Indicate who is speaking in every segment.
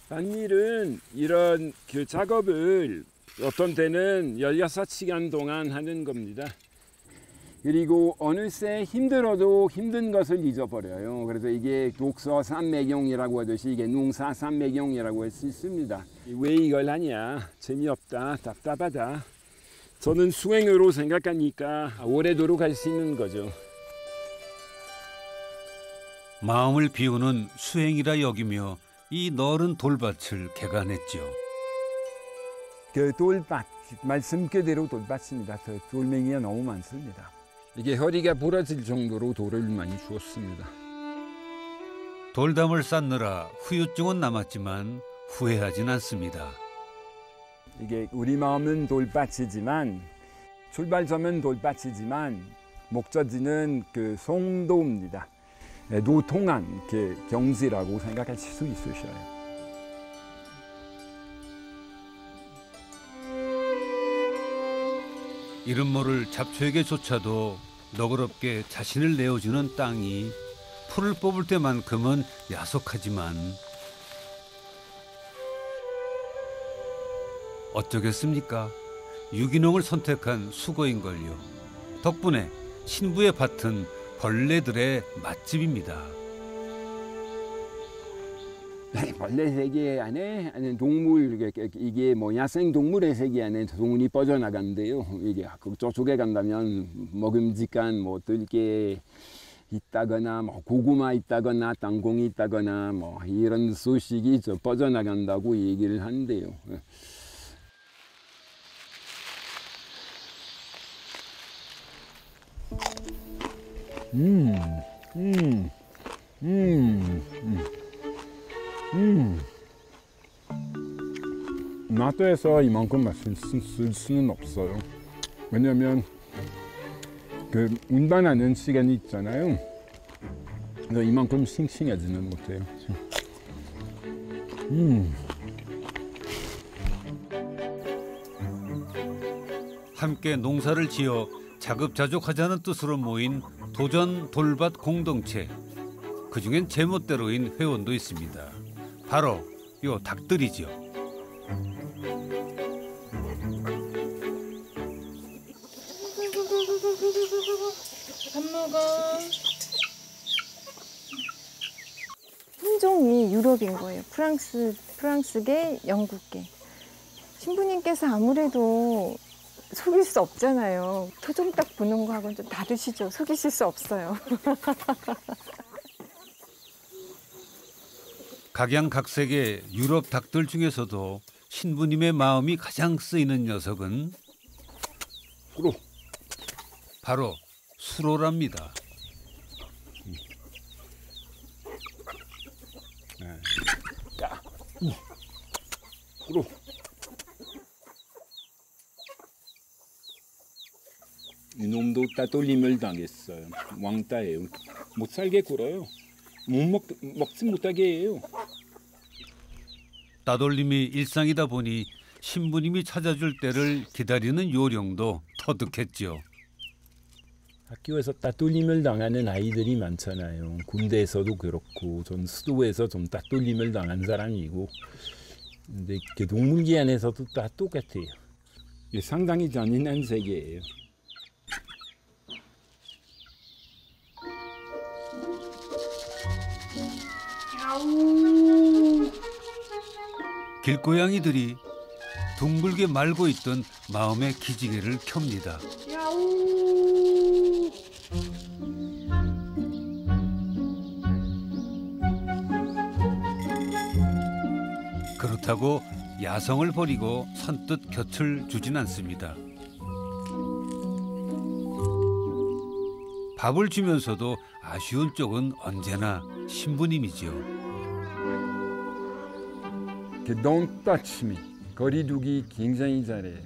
Speaker 1: 밭일은 이런 그 작업을 어떤 때는 16시간 동안 하는 겁니다. 그리고 어느새 힘들어도 힘든 것을 잊어버려요. 그래서 이게 독서 삼매경이라고 하듯이 이게 농사 삼매경이라고 할 수 있습니다. 왜 이걸 하냐? 재미없다, 답답하다. 저는 수행으로 생각하니까 오래도록 할 수 있는 거죠.
Speaker 2: 마음을 비우는 수행이라 여기며 이 넓은 돌밭을 개간했죠.
Speaker 1: 그 돌밭, 말씀 그대로 돌밭입니다. 돌멩이가 너무 많습니다. 이게 허리가 부러질 정도로 돌을 많이 주었습니다.
Speaker 2: 돌담을 쌓느라 후유증은 남았지만 후회하진 않습니다.
Speaker 1: 이게 우리 마음은 돌밭이지만 출발점은 돌밭이지만 목적지는 그 송도입니다. 노통한 그 경지라고 생각하실 수 있으셔요.
Speaker 2: 이름 모를 잡초에게조차도 너그럽게 자신을 내어주는 땅이 풀을 뽑을 때만큼은 야속하지만 어쩌겠습니까? 유기농을 선택한 수고인걸요. 덕분에 신부의 밭은 벌레들의 맛집입니다.
Speaker 1: 벌레 세계 안에 동물, 이게 뭐 야생 동물의 세계 안에 동물이 뻗어나간대요. 이게 저쪽에 간다면 먹음직한 뭐 들개 있다거나 뭐 고구마 있다거나 땅콩이 있다거나 뭐 이런 소식이 뻗어나간다고 얘기를 한대요. 나도에서 이만큼 맛을 쓸 수는 없어요. 왜냐면 그 운반하는 시간이 있잖아요. 그래서 이만큼 싱싱하지는 못해요.
Speaker 2: 함께 농사를 지어 자급자족하자는 뜻으로 모인 도전 돌밭 공동체. 그중엔 제멋대로인 회원도 있습니다. 바로 요 닭들이죠.
Speaker 3: 밥 먹어. 품종이 유럽인 거예요. 프랑스계, 영국계. 신부님께서 아무래도 속일 수 없잖아요. 토종 닭 보는 거하고는 좀 다르시죠. 속이실 수 없어요.
Speaker 2: 각양각색의 유럽 닭들 중에서도 신부님의 마음이 가장 쓰이는 녀석은
Speaker 1: 수로.
Speaker 2: 바로 수로랍니다.
Speaker 1: 수로. 이놈도 따돌림을 당했어요. 왕따예요. 못 살게 굴어요. 먹지 못하게 해요.
Speaker 2: 따돌림이 일상이다 보니 신부님이 찾아줄 때를 기다리는 요령도 터득했죠.
Speaker 1: 학교에서 따돌림을 당하는 아이들이 많잖아요. 군대에서도 그렇고 전 수도에서 좀 따돌림을 당한 사람이고, 근데 그 동문기 안에서도 다 똑같아요. 이게 상당히 잔인한 세계예요.
Speaker 2: 길고양이들이 둥글게 말고 있던 마음의 기지개를 켭니다. 그렇다고 야성을 버리고 선뜻 곁을 주진 않습니다. 밥을 주면서도 아쉬운 쪽은 언제나 신부님이죠.
Speaker 1: Don't touch me. 거리두기 굉장히 잘해요.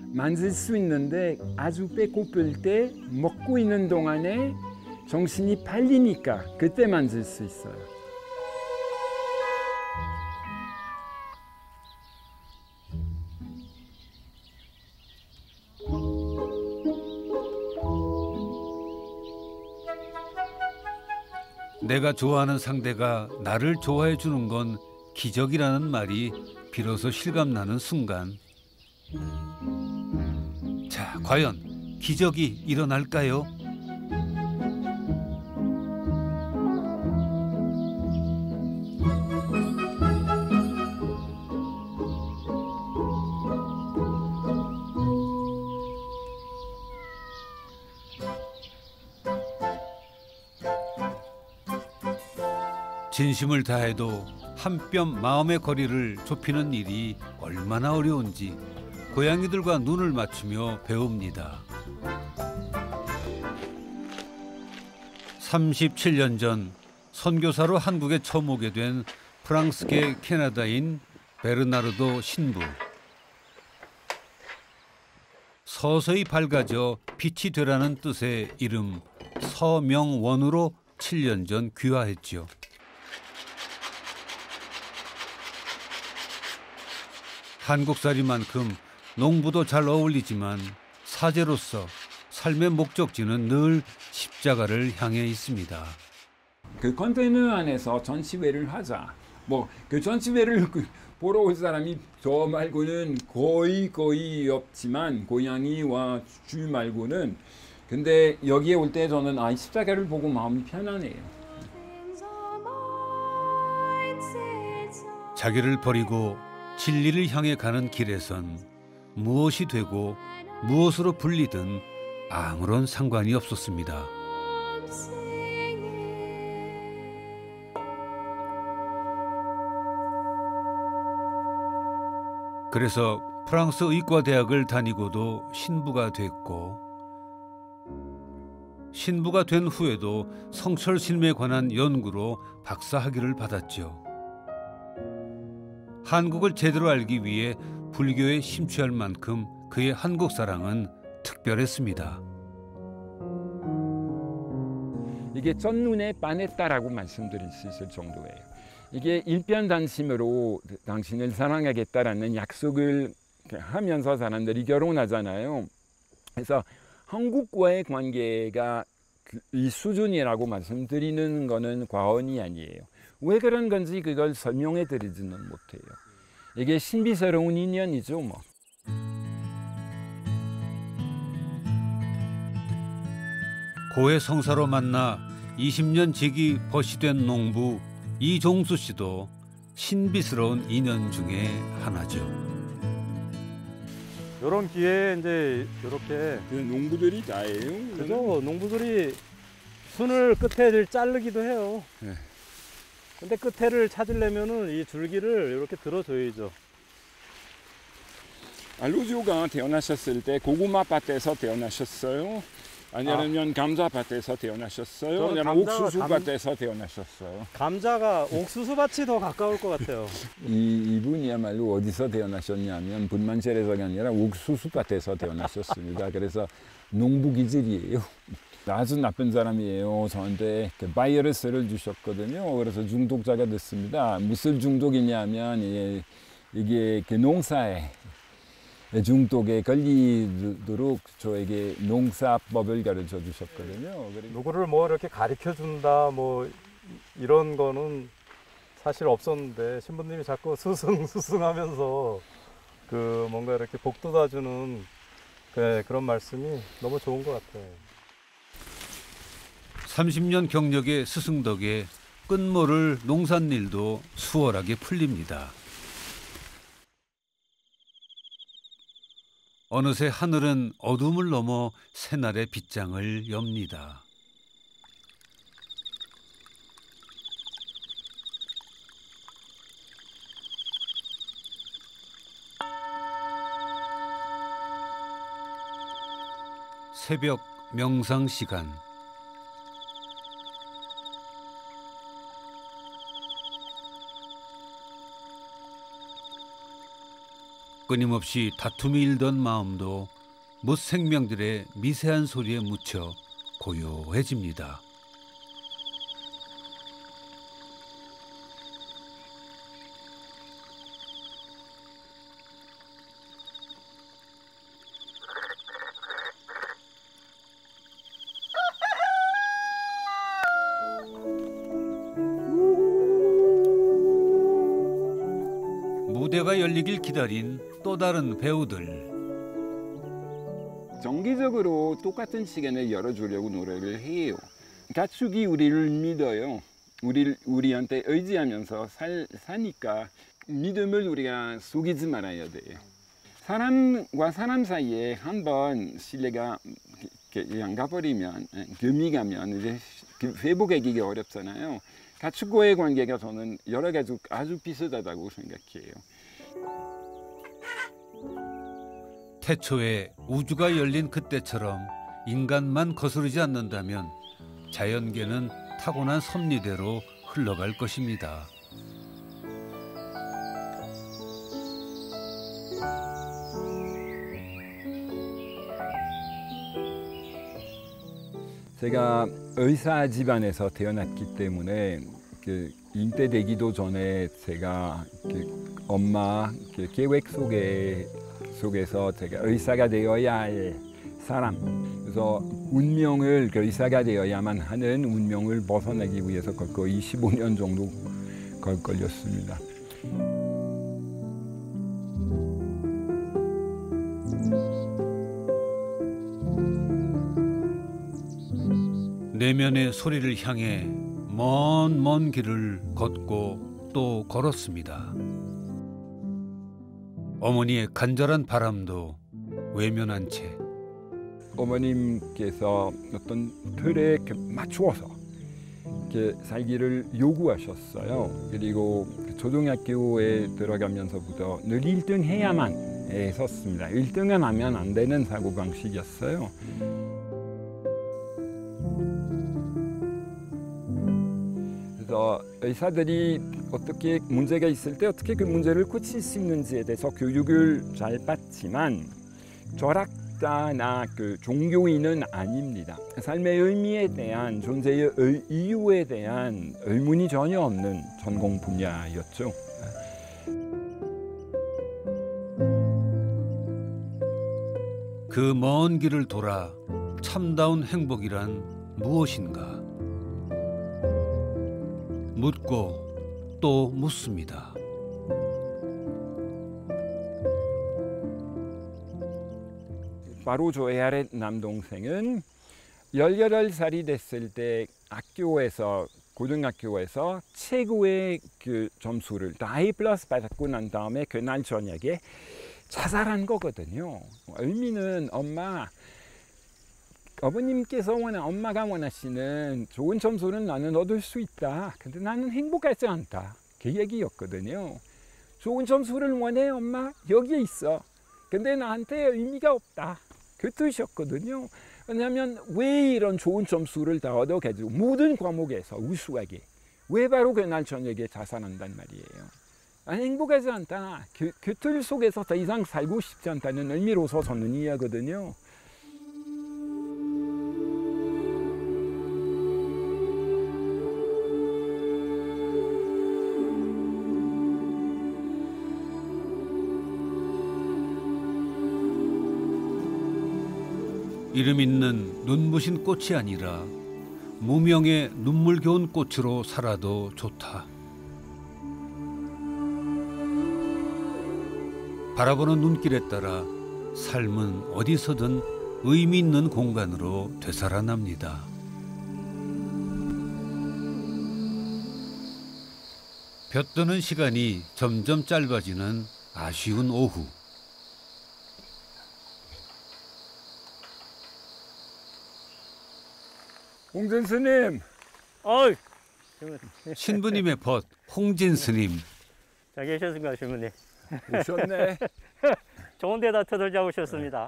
Speaker 1: 만질 수 있는데 아주 배고플 때 먹고 있는 동안에 정신이 팔리니까 그때 만질 수 있어요.
Speaker 2: 내가 좋아하는 상대가 나를 좋아해 주는 건 기적이라는 말이 비로소 실감나는 순간. 자, 과연 기적이 일어날까요? 진심을 다해도 한 뼘 마음의 거리를 좁히는 일이 얼마나 어려운지 고양이들과 눈을 맞추며 배웁니다. 37년 전 선교사로 한국에 처음 오게 된 프랑스계 캐나다인 베르나르도 신부. 서서히 밝아져 빛이 되라는 뜻의 이름 서명원으로 7년 전 귀화했죠. 한국살이만큼 농부도 잘 어울리지만 사제로서 삶의 목적지는 늘 십자가를 향해 있습니다.
Speaker 1: 그 컨테이너 안에서 전시회를 하자. 그 전시회를 보러 올 사람이 저 말고는 거의 없지만 고양이와 쥐 말고는. 근데 여기에 올 때 저는 십자가를 보고 마음이 편안해요.
Speaker 2: 자기를 버리고 진리를 향해 가는 길에선 무엇이 되고 무엇으로 불리든 아무런 상관이 없었습니다. 그래서 프랑스 의과대학을 다니고도 신부가 됐고, 신부가 된 후에도 성철신임에 관한 연구로 박사학위를 받았죠. 한국을 제대로 알기 위해 불교에 심취할 만큼 그의 한국 사랑은 특별했습니다.
Speaker 1: 이게 첫눈에 반했다라고 말씀드릴 수 있을 정도예요. 이게 일편단심으로 당신을 사랑하겠다라는 약속을 하면서 사람들이 결혼하잖아요. 그래서 한국과의 관계가 이 수준이라고 말씀드리는 거는 과언이 아니에요. 왜 그런 건지 그걸 설명해 드리지는 못해요. 이게 신비스러운 인연이죠, 뭐.
Speaker 2: 고해 성사로 만나 20년 직이 벗이된 농부 이종수 씨도 신비스러운 인연 중에 하나죠.
Speaker 4: 이런 기회에 이제 이렇게
Speaker 1: 그 농부들이 다예요.
Speaker 4: 그죠? 농부들이 순을 끝에를 자르기도 해요.
Speaker 1: 네.
Speaker 4: 근데 끝에를 찾으려면은 이 줄기를 이렇게 들어줘야죠.
Speaker 1: 알루지오가 태어나셨을 때 고구마 밭에서 태어나셨어요? 아니면 감자 밭에서 태어나셨어요?
Speaker 4: 저는
Speaker 1: 아니면
Speaker 4: 감자가
Speaker 1: 옥수수 밭에서 태어나셨어요?
Speaker 4: 감자가 옥수수밭이 더 가까울 것 같아요.
Speaker 1: 이분이야말로 어디서 태어나셨냐면 분만실에서가 아니라 옥수수 밭에서 태어나셨습니다. 그래서 농부 기질이에요. 아주 나쁜 사람이에요. 저한테 바이러스를 주셨거든요. 그래서 중독자가 됐습니다. 무슨 중독이냐면 이게 그 농사에 중독에 걸리도록 저에게 농사법을 가르쳐 주셨거든요.
Speaker 4: 누구를 뭐 이렇게 가르쳐 준다 뭐 이런 거는 사실 없었는데 신부님이 자꾸 스승하면서 그 뭔가 이렇게 복돋아주는 그런 말씀이 너무 좋은 것 같아요.
Speaker 2: 30년 경력의 스승 덕에 끝모를 농산일도 수월하게 풀립니다. 어느새 하늘은 어둠을 넘어 새날의 빗장을 엽니다. 새벽 명상 시간. 끊임없이 다툼이 일던 마음도 못 생명들의 미세한 소리에 묻혀 고요해집니다. 무대가 열리길 기다린 또 다른 배우들.
Speaker 1: 정기적으로 똑같은 시간을 열어주려고 노력을 해요. 가축이 우리를 믿어요. 우리한테 의지하면서 사니까 믿음을 우리가 속이지 말아야 돼요. 사람과 사람 사이에 한번 신뢰가 양가버리면, 금이 가면 이제 회복하기가 어렵잖아요. 가축과의 관계가 저는 여러 가지 아주 비슷하다고 생각해요.
Speaker 2: 태초에 우주가 열린 그때처럼 인간만 거스르지 않는다면 자연계는 타고난 섭리대로 흘러갈 것입니다.
Speaker 1: 제가 의사 집안에서 태어났기 때문에 잉태되기도 전에 제가 엄마 계획 속에서 제가 의사가 되어야 할 사람, 그래서 운명을 의사가 되어야만 하는 운명을 벗어나기 위해서 거의 25년 정도 걸렸습니다.
Speaker 2: 내면의 소리를 향해 먼 길을 걷고 또 걸었습니다. 어머니의 간절한 바람도 외면한 채
Speaker 1: 어머님께서 어떤 틀에 맞추어서 살기를 요구하셨어요. 그리고 초등학교에 들어가면서부터 늘 1등 해야만 했었습니다. 1등은 하면 안 되는 사고방식이었어요. 그래서 의사들이 어떻게 문제가 있을 때 어떻게 그 문제를 고칠 수 있는지에 대해서 교육을 잘 받지만 철학자나 종교인은 아닙니다. 삶의 의미에 대한, 존재의 이유에 대한 의문이 전혀 없는 전공 분야였죠.
Speaker 2: 그 먼 길을 돌아 참다운 행복이란 무엇인가? 묻고 또 묻습니다.
Speaker 1: 바로 저의 아래 남동생은 18살이 됐을 때 고등학교에서 최고의 점수를 다 A+ 받았고 난 다음에 그날 저녁에 자살한 거거든요. 의미는 어머님께서 엄마가 원하시는 좋은 점수는 나는 얻을 수 있다. 근데 나는 행복하지 않다. 그 얘기였거든요. 좋은 점수를 원해, 엄마? 여기에 있어. 근데 나한테 의미가 없다. 그 뜻이었거든요. 왜냐하면 왜 이런 좋은 점수를 다 얻어가지고 모든 과목에서 우수하게 왜 바로 그날 저녁에 자살한단 말이에요. 나는 행복하지 않다. 그 틀 속에서 더 이상 살고 싶지 않다는 의미로서 저는 이해하거든요.
Speaker 2: 이름 있는 눈부신 꽃이 아니라 무명의 눈물겨운 꽃으로 살아도 좋다. 바라보는 눈길에 따라 삶은 어디서든 의미 있는 공간으로 되살아납니다. 볕드는 시간이 점점 짧아지는 아쉬운 오후.
Speaker 1: 홍진 스님.
Speaker 5: 어이,
Speaker 2: 신부님의 벗 홍진 스님.
Speaker 5: 잘 계셨습니까, 신부님?
Speaker 1: 오셨네.
Speaker 5: 좋은 데다 터들자 오셨습니다.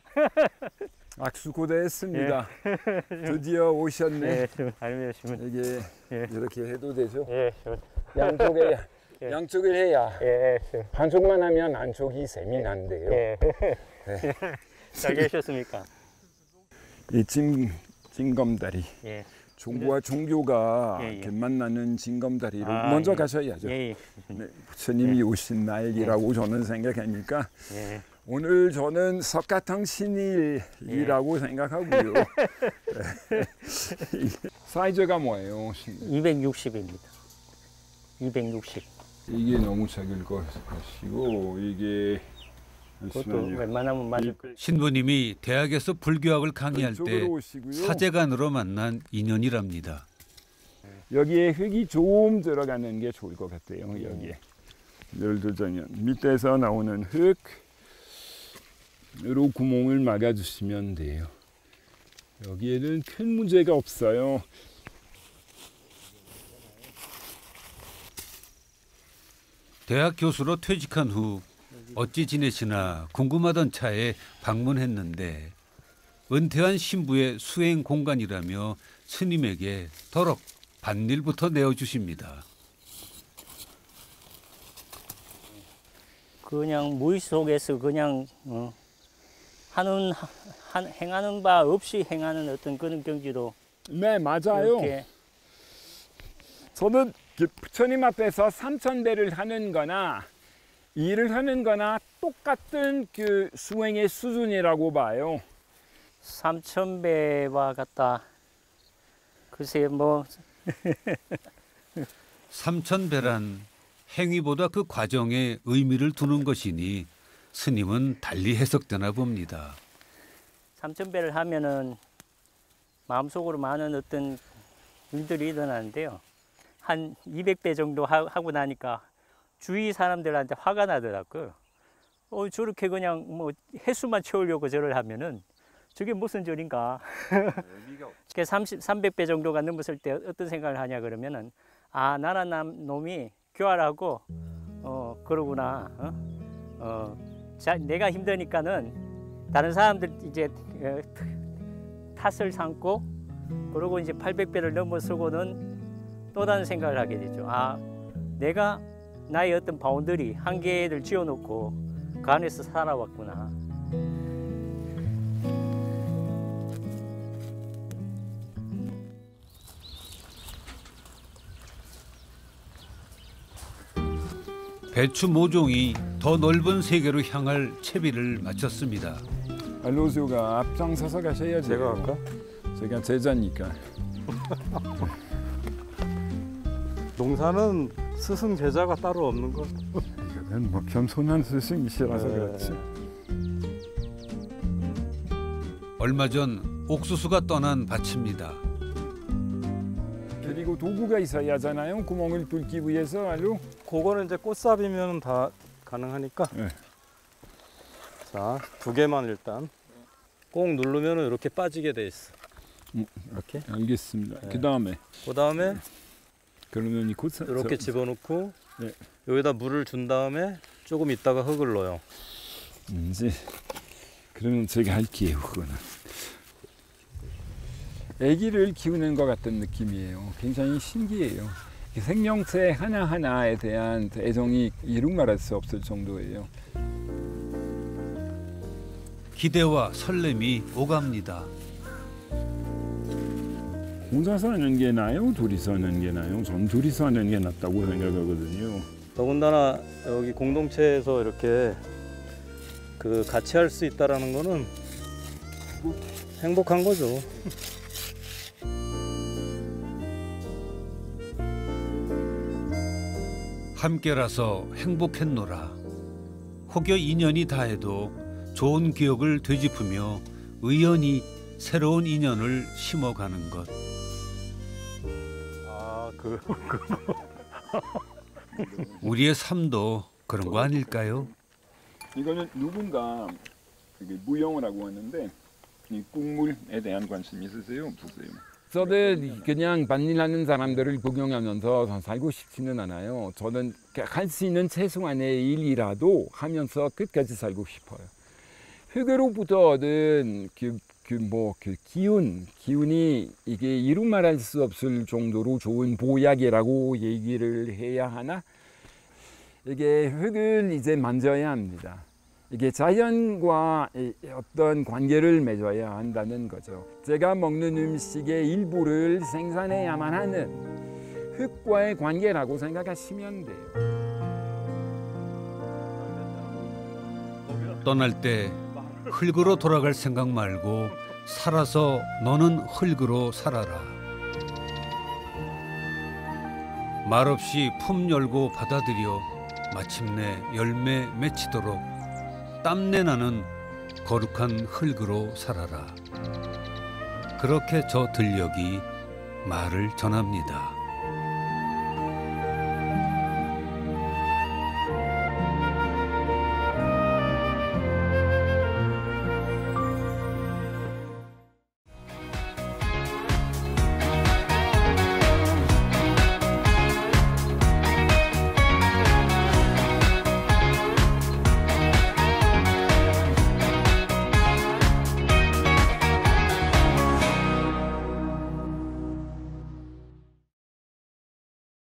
Speaker 1: 악수 고대했습니다. 드디어 오셨네.
Speaker 5: 네, 아닙니다, 신부님.
Speaker 1: 이게
Speaker 5: 예.
Speaker 1: 이렇게 해도 되죠?
Speaker 5: 예, 예.
Speaker 1: 양쪽을 해야.
Speaker 5: 예,
Speaker 1: 한쪽만 하면 안쪽이 셈이 난대요.
Speaker 5: 예.
Speaker 1: 네.
Speaker 5: 잘 계셨습니까?
Speaker 1: 이 징검다리.
Speaker 5: 예.
Speaker 1: 종교와 종교가
Speaker 5: 예, 예.
Speaker 1: 만나는 징검다리로
Speaker 5: 아,
Speaker 1: 먼저
Speaker 5: 예.
Speaker 1: 가셔야죠.
Speaker 5: 예,
Speaker 1: 네, 부처님이 오신 날이라고 저는 생각하니까
Speaker 5: 예.
Speaker 1: 오늘 저는 석가탕 신일이라고 생각하고요. 네. 사이즈가 뭐예요?
Speaker 5: 260입니다. 260.
Speaker 1: 이게 너무 작을 것 같고 이게
Speaker 5: 그것도
Speaker 1: 잠시만요.
Speaker 5: 웬만하면 맞을 걸.
Speaker 2: 신부님이 대학에서 불교학을 강의할 때
Speaker 1: 이쪽으로 오시고요.
Speaker 2: 사제간으로 만난 인연이랍니다.
Speaker 1: 여기에 흙이 좀 들어가는 게 좋을 것 같아요. 여기에 12정연 밑에서 나오는 흙으로 구멍을 막아주시면 돼요. 여기에는 큰 문제가 없어요.
Speaker 2: 대학 교수로 퇴직한 후 어찌 지내시나 궁금하던 차에 방문했는데 은퇴한 신부의 수행 공간이라며 스님에게 더럭 밭일부터 내어주십니다.
Speaker 5: 그냥 무의 속에서 그냥 행하는 바 없이 행하는 어떤 그런 경지로
Speaker 1: 네, 맞아요.
Speaker 5: 이렇게
Speaker 1: 저는 부처님 앞에서 3000배를 하는 거나 일을 하는 거나 똑같은 그 수행의 수준이라고 봐요.
Speaker 5: 3000배와 같다. 글쎄 뭐
Speaker 2: 3000배란 행위보다 그 과정에 의미를 두는 것이니 스님은 달리 해석되나 봅니다.
Speaker 5: 3000배를 하면은 마음속으로 많은 어떤 일들이 일어나는데요. 한 200배 정도 하고 나니까 주위 사람들한테 화가 나더라고요. 저렇게 그냥 뭐 횟수만 채우려고 절을 하면은 저게 무슨 절인가. 300배 정도가 넘었을 때 어떤 생각을 하냐 그러면은 나란 놈이 교활하고 그러구나. 내가 힘드니까는 다른 사람들 이제 탓을 삼고 그러고 이제 800배를 넘어서고는 또 다른 생각을 하게 되죠. 내가 나의 어떤 바운더리 한계를 지어놓고 그 안에서 살아왔구나.
Speaker 2: 배추 모종이 더 넓은 세계로 향할 채비를 마쳤습니다.
Speaker 1: 알로즈가 앞장서서 가셔야죠.
Speaker 4: 제가 할까?
Speaker 1: 제가 제자니까.
Speaker 4: 농사는 스승 제자가 따로 없는 것.
Speaker 1: 이거는 뭐 겸손한 스승이시라서 그렇지.
Speaker 2: 얼마 전 옥수수가 떠난 밭입니다.
Speaker 1: 그리고 도구가 있어야 하잖아요. 구멍을 뚫기 위해서 알로.
Speaker 4: 그거는 이제 꽃삽이면 다 가능하니까.
Speaker 1: 네.
Speaker 4: 자, 2개만 일단 꼭 누르면 이렇게 빠지게 돼 있어. 이렇게.
Speaker 1: 알겠습니다.
Speaker 4: 네.
Speaker 1: 그다음에 그러면 이 꽃
Speaker 4: 이렇게 집어넣고
Speaker 1: 네.
Speaker 4: 여기다 물을 준 다음에 조금 있다가 흙을 넣어요.
Speaker 1: 이제 그러면 제가 할게요. 그거는 아기를 키우는 것 같은 느낌이에요. 굉장히 신기해요. 생명체 하나하나에 대한 애정이 이루 말할 수 없을 정도예요.
Speaker 2: 기대와 설렘이 오갑니다.
Speaker 1: 혼자서 하는 게 나아요? 둘이서 하는 게 나아요? 전 둘이서 하는 게 낫다고 생각하거든요.
Speaker 4: 더군다나 여기 공동체에서 이렇게 같이 할 수 있다라는 거는 행복한 거죠.
Speaker 2: 함께라서 행복했노라. 혹여 인연이 다해도 좋은 기억을 되짚으며 의연히 새로운 인연을 심어가는 것. 우리의 삶도 그런 거 아닐까요?
Speaker 1: 이거는 누군가 무용을 하고 하는데 이 국물에 대한 관심이 있으세요? 없으세요? 저는 그냥 밭일하는 사람들을 구경하면서 살고 싶지는 않아요. 저는 할 수 있는 최소한의 일이라도 하면서 끝까지 살고 싶어요. 흙으로부터 얻은 기운이 이게 이루 말할 수 없을 정도로 좋은 보약이라고 얘기를 해야 하나? 이게 흙을 이제 만져야 합니다. 이게 자연과 어떤 관계를 맺어야 한다는 거죠. 제가 먹는 음식의 일부를 생산해야만 하는 흙과의 관계라고 생각하시면 돼요.
Speaker 2: 떠날 때 흙으로 돌아갈 생각 말고 살아서 너는 흙으로 살아라. 말없이 품 열고 받아들여 마침내 열매 맺히도록 땀내 나는 거룩한 흙으로 살아라. 그렇게 저 들녘이 말을 전합니다.